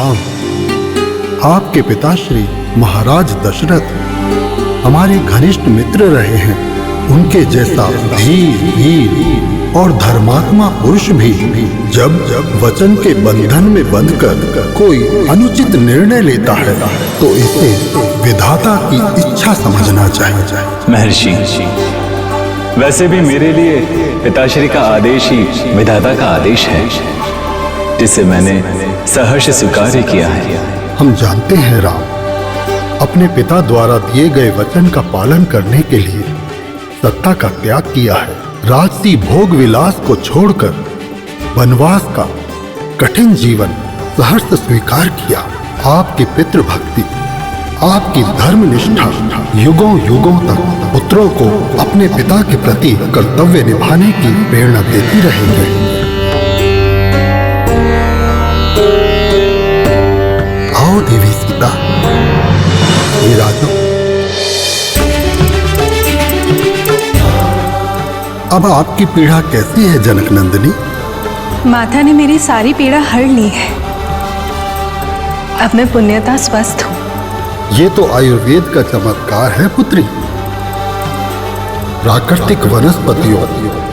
राम, आपके पिताश्री महाराज दशरथ हमारे घनिष्ठ मित्र रहे हैं। उनके जैसा धीर, वीर और धर्मात्मा पुरुष भी जब वचन के बंधन में बंधकर कोई अनुचित निर्णय लेता है तो इसे विधाता की इच्छा समझना चाहिए। महर्षि, वैसे भी मेरे लिए पिताश्री का आदेश ही विधाता का आदेश है, जिसे मैंने सहर्ष स्वीकार किया है। हम जानते हैं राम, अपने पिता द्वारा दिए गए वचन का पालन करने के लिए सत्ता का त्याग किया है। राजसी भोग विलास को छोड़कर वनवास का कठिन जीवन सहर्ष स्वीकार किया। आपकी पितृभक्ति, आपकी धर्मनिष्ठा युगों युगों तक पुत्रों को अपने पिता के प्रति कर्तव्य निभाने की प्रेरणा देती रहेगी। आओ देवी सीता, ये राजो, अब आपकी पीड़ा कैसी है जनक नंदिनी? माता ने मेरी सारी पीड़ा हर ली है। अब मैं पुण्यता स्वस्थ हूँ। ये तो आयुर्वेद का चमत्कार है पुत्री। प्राकृतिक वनस्पतियों,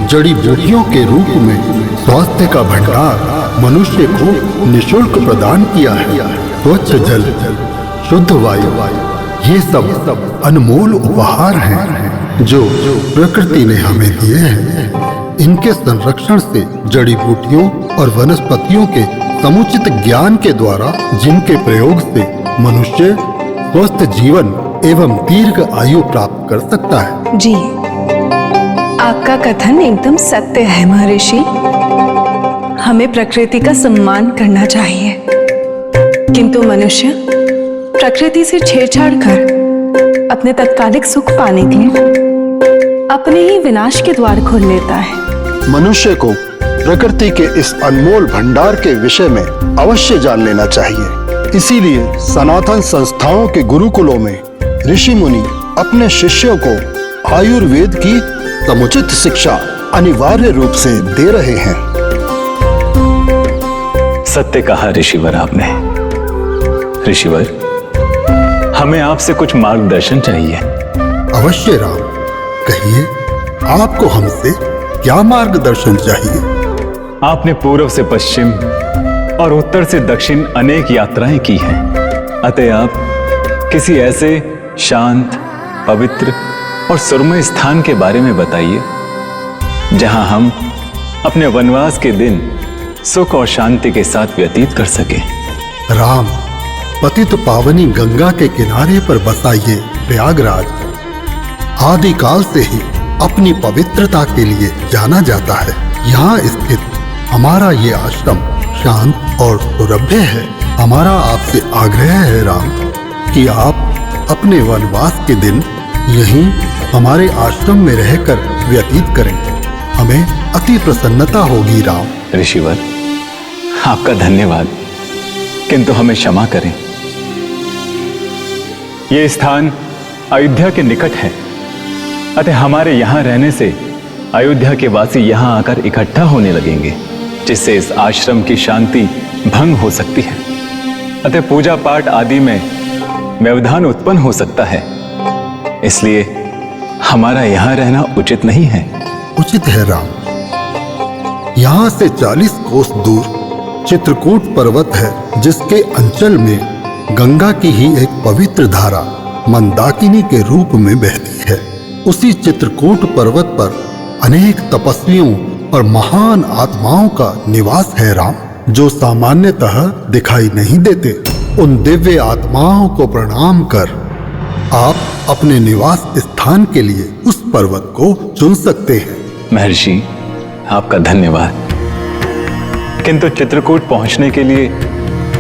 जड़ी बूटियों के रूप में स्वास्थ्य का भंडार मनुष्य को निःशुल्क प्रदान किया है। स्वच्छ जल, शुद्ध वायु, ये सब अनमोल उपहार हैं जो प्रकृति ने हमें दिए हैं। इनके संरक्षण से जड़ी बूटियों और वनस्पतियों के समुचित ज्ञान के द्वारा, जिनके प्रयोग से मनुष्य स्वस्थ जीवन एवं दीर्घ आयु प्राप्त कर सकता है। जी, आपका कथन एकदम सत्य है महर्षि। हमें प्रकृति का सम्मान करना चाहिए, किंतु मनुष्य प्रकृति से छेड़छाड़ कर अपने तत्कालिक सुख पाने के लिए अपने ही विनाश के द्वार खोल लेता है। मनुष्य को प्रकृति के इस अनमोल भंडार के विषय में अवश्य जान लेना चाहिए। इसीलिए सनातन संस्थाओं के गुरुकुलों में ऋषि मुनि अपने शिष्यों को आयुर्वेद की समुचित शिक्षा अनिवार्य रूप से दे रहे हैं। सत्य कहा ऋषिवर आपने। ऋषिवर, हमें आपसे कुछ मार्गदर्शन चाहिए। अवश्य राम, कहिए, आपको हमसे क्या मार्गदर्शन चाहिए? आपने पूर्व से पश्चिम और उत्तर से दक्षिण अनेक यात्राएं की हैं। अतः आप किसी ऐसे शांत, पवित्र और सुरमय स्थान के बारे में बताइए जहां हम अपने वनवास के दिन सुख और शांति के साथ व्यतीत कर सकें। राम, पतित पावनी गंगा के किनारे पर बसा ये प्रयागराज आदिकाल से ही अपनी पवित्रता के लिए जाना जाता है। यहाँ स्थित हमारा ये आश्रम शांत और सुरभ्य है। हमारा आपसे आग्रह है राम कि आप अपने वनवास के दिन यहीं हमारे आश्रम में रहकर व्यतीत करें। हमें अति प्रसन्नता होगी राम। ऋषिवर, आपका धन्यवाद, किंतु हमें क्षमा करें। ये स्थान अयोध्या के निकट है, अतः हमारे यहाँ रहने से अयोध्या के वासी यहाँ आकर इकट्ठा होने लगेंगे, जिससे इस आश्रम की शांति भंग हो सकती है। अतः पूजा पाठ आदि में व्यवधान उत्पन्न हो सकता है। इसलिए हमारा यहाँ रहना उचित नहीं है। उचित है राम। यहाँ से 40 कोस दूर चित्रकूट पर्वत है, जिसके अंचल में गंगा की ही एक पवित्र धारा मंदाकिनी के रूप में बहती है। उसी चित्रकूट पर्वत पर अनेक तपस्वियों और महान आत्माओं का निवास है राम, जो सामान्यतः दिखाई नहीं देते। उन दिव्य आत्माओं को प्रणाम कर आप अपने निवास स्थान के लिए उस पर्वत को चुन सकते हैं। महर्षि, आपका धन्यवाद, किंतु चित्रकूट पहुंचने के लिए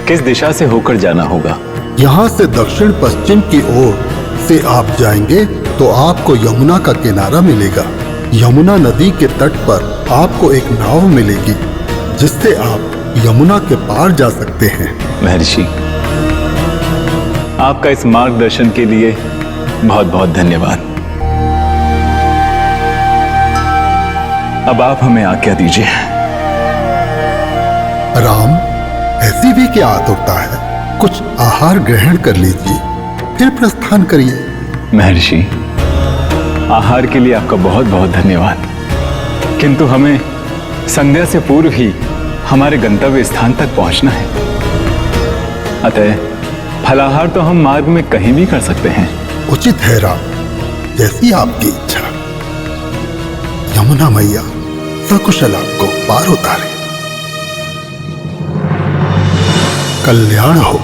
किस दिशा से होकर जाना होगा? यहाँ से दक्षिण पश्चिम की ओर से आप जाएंगे तो आपको यमुना का किनारा मिलेगा। यमुना नदी के तट पर आपको एक नाव मिलेगी, जिससे आप यमुना के पार जा सकते हैं। महर्षि, आपका इस मार्गदर्शन के लिए बहुत बहुत धन्यवाद। अब आप हमें आज्ञा दीजिए। राम, ऐसी अभी भी क्या आतुरता है? कुछ आहार ग्रहण कर लीजिए, फिर प्रस्थान करिए। महर्षि, आहार के लिए आपका बहुत बहुत धन्यवाद, किंतु हमें संध्या से पूर्व ही हमारे गंतव्य स्थान तक पहुंचना है। अतः फलाहार तो हम मार्ग में कहीं भी कर सकते हैं। उचित है राम, जैसी आपकी इच्छा। यमुना मैया सकुशल आपको पार उतारे। कल्याण हो।